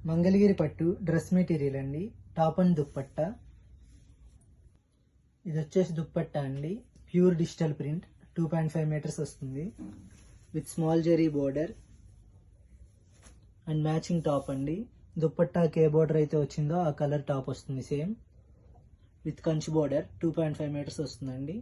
మంగళగిరి పట్టు dress material అండి. Top and dupatta. ఇది వచ్చేసి దుప్పట్టా అండి. ప్యూర్ డిజిటల్ ప్రింట్ 2.5 మీటర్స్ వస్తుంది with small zari border and matching top అండి. దుప్పట్టాకి ఏ బోర్డర్ అయితే వచ్చిందో ఆ కలర్ టాప్ వస్తుంది same with Kanchi border 2.5 metres వస్తుందండి.